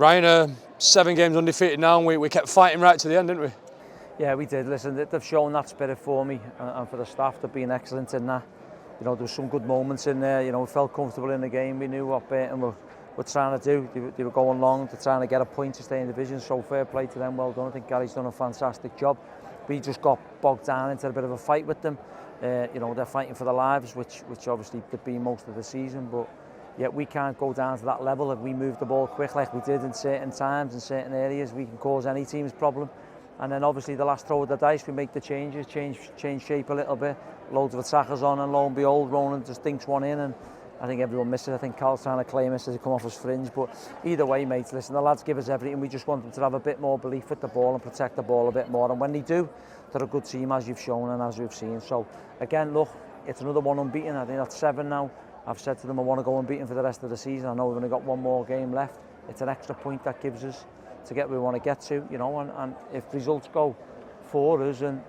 Ryan, 7 games undefeated now, and we kept fighting right to the end, didn't we? Yeah, we did. Listen, they've shown that spirit for me and for the staff. They've been excellent in that. You know, there was some good moments in there. You know, we felt comfortable in the game. We knew what Burton were trying to do. They were going long. They're trying to get a point to stay in the division. So fair play to them. Well done. I think Gary's done a fantastic job. We just got bogged down into a bit of a fight with them. You know, they're fighting for their lives, which obviously they've been most of the season. But yeah, we can't go down to that level. If we move the ball quick like we did in certain times, in certain areas, we can cause any team's problem. And then obviously the last throw of the dice, we make the changes, change shape a little bit. Loads of attackers on, and lo and behold, Ronan just dinks one in, and I think everyone missed it. I think Carl's trying to claim it as he come off his fringe. But either way, mates, listen, the lads give us everything. We just want them to have a bit more belief with the ball and protect the ball a bit more. And when they do, they're a good team, as you've shown and as we've seen. So again, look, it's another one unbeaten. I think that's 7 now. I've said to them I want to go unbeaten for the rest of the season. I know we've only got one more game left. It's an extra point that gives us to get where we want to get to, you know, and if results go for us and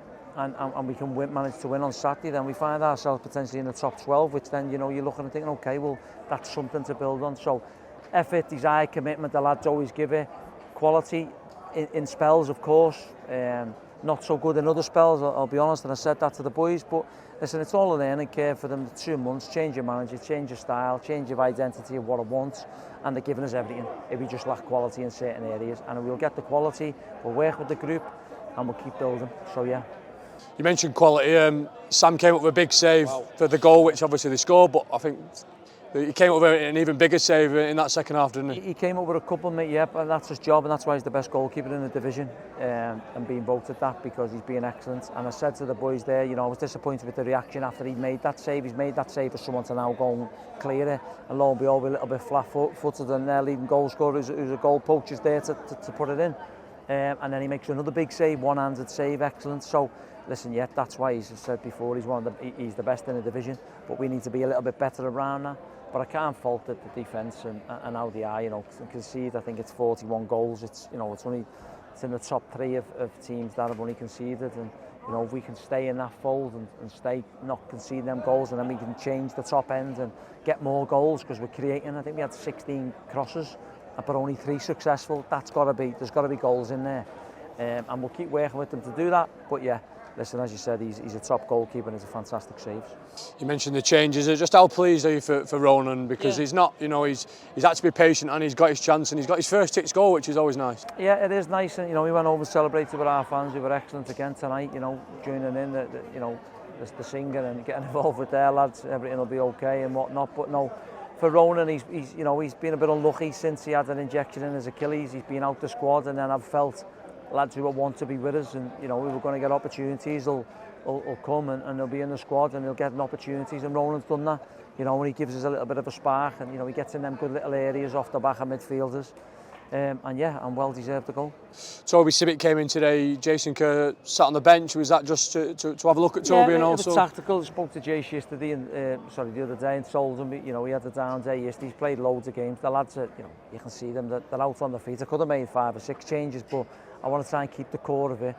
we can manage to win on Saturday, then we find ourselves potentially in the top 12, which then, you know, you're looking and thinking, okay, well, that's something to build on. So effort, desire, commitment, the lads always give it. Quality in spells, of course, not so good in other spells, I'll be honest, and I said that to the boys, but listen, it's all a learning curve for them. 2 months, change your manager, change your style, change your identity of what I want, and they're giving us everything if we just lack quality in certain areas. And we'll get the quality, we'll work with the group, and we'll keep building. So yeah. You mentioned quality. Sam came up with a big save for the goal, which obviously they scored, but I think he came up with an even bigger save in that second half, didn't he? He came up with a couple, mate, yeah, and that's his job, and that's why he's the best goalkeeper in the division, and being voted that because he's been excellent. And I said to the boys there, you know, I was disappointed with the reaction after he'd made that save. He's made that save for someone to now go and clear it, and lo and behold, we're a little bit flat-footed, and their leading goal scorer, who's a goal poacher's there to put it in. And then he makes another big save, one-handed save, excellent. So listen, yeah, that's why he's said before he's the best in the division, but we need to be a little bit better around that. But I can't fault the defence and how they are, you know, concede. I think it's 41 goals. It's, you know, it's in the top 3 of teams that have only conceded, and you know, if we can stay in that fold and stay not conceding them goals, and then we can change the top end and get more goals because we're creating. I think we had 16 crosses, but only 3 successful. There's got to be goals in there, and we'll keep working with them to do that. But yeah, listen, as you said, he's a top goalkeeper and he's a fantastic save. You mentioned the changes. Just how pleased are you for Ronan? Because he's not, you know, he's had to be patient, and he's got his chance, and he's got his first Tix goal, which is always nice. Yeah, it is nice, and you know, we went over and celebrated with our fans. We were excellent again tonight. You know, joining in, you know, the singer and getting involved with their lads. Everything will be okay and whatnot. But no, for Ronan, he's you know, he's been a bit unlucky since he had an injection in his Achilles. He's been out the squad, and then I've felt lads who want to be with us, and you know, we were going to get opportunities. Will come and they'll be in the squad and they'll get opportunities, and Ronan's done that, you know, and he gives us a little bit of a spark, and you know, he gets in them good little areas off the back of midfielders, and yeah, and well deserved the goal. Toby Sibic came in today. Jason Kerr sat on the bench. Was that just to have a look at Toby? And also it was tactical. I spoke to Jace yesterday and the other day, and told him, you know, he had a down day yesterday. He's played loads of games. The lads are, you know, you can see them, they're out on the feet. I could have made 5 or 6 changes, but I want to try and keep the core of it.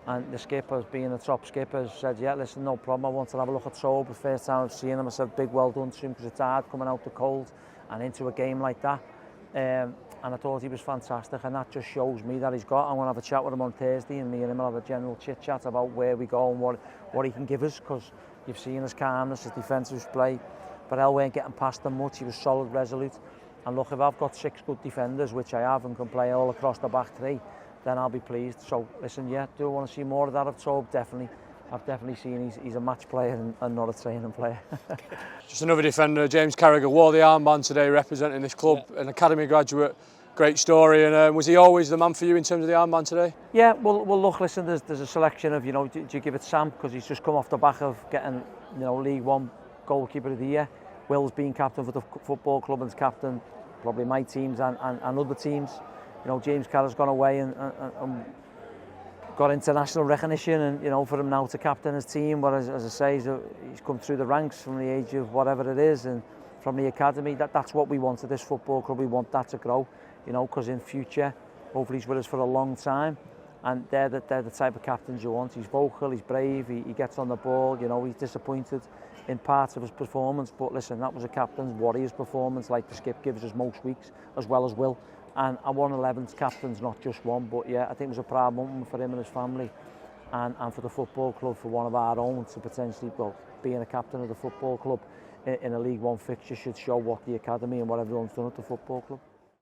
And the skipper, being the top skipper, said, yeah, listen, no problem. I want to have a look at Toby. The first time I've seen him, I said, big well done to him, because it's hard coming out the cold and into a game like that. And I thought he was fantastic, and that just shows me that he's got. I'm going to have a chat with him on Thursday, and me and him will have a general chit-chat about where we go and what he can give us, because you've seen his calmness, his defensive play. But El weren't getting past him much. He was solid, resolute. And look, if I've got 6 good defenders, which I have, and can play all across the back 3, then I'll be pleased. So listen, yeah, do I want to see more of that of Tobe? Definitely. I've definitely seen he's a match player and not a training player. Just another defender, James Carrager, wore the armband today representing this club, an academy graduate. Great story. And was he always the man for you in terms of the armband today? Yeah, well look, listen, there's a selection of, you know, do you give it Sam, because he's just come off the back of getting, you know, League One goalkeeper of the year. Will's been captain for the football club and captain probably my teams and other teams. You know, James Carrager's gone away and got international recognition, and you know, for him now to captain his team, but as I say, he's come through the ranks from the age of whatever it is, and from the academy. That's what we want at this football club. We want that to grow, you know, because in future, hopefully he's with us for a long time, and they're the type of captains you want. He's vocal, he's brave, he gets on the ball. You know, he's disappointed in parts of his performance, but listen, that was a captain's warrior's performance, like the skip gives us most weeks, as well as Will. and one 11's captain's not just one, but yeah, I think it was a proud moment for him and his family, and for the football club, for one of our own to potentially, well, being a captain of the football club in a League One fixture should show what the academy and what everyone's done at the football club.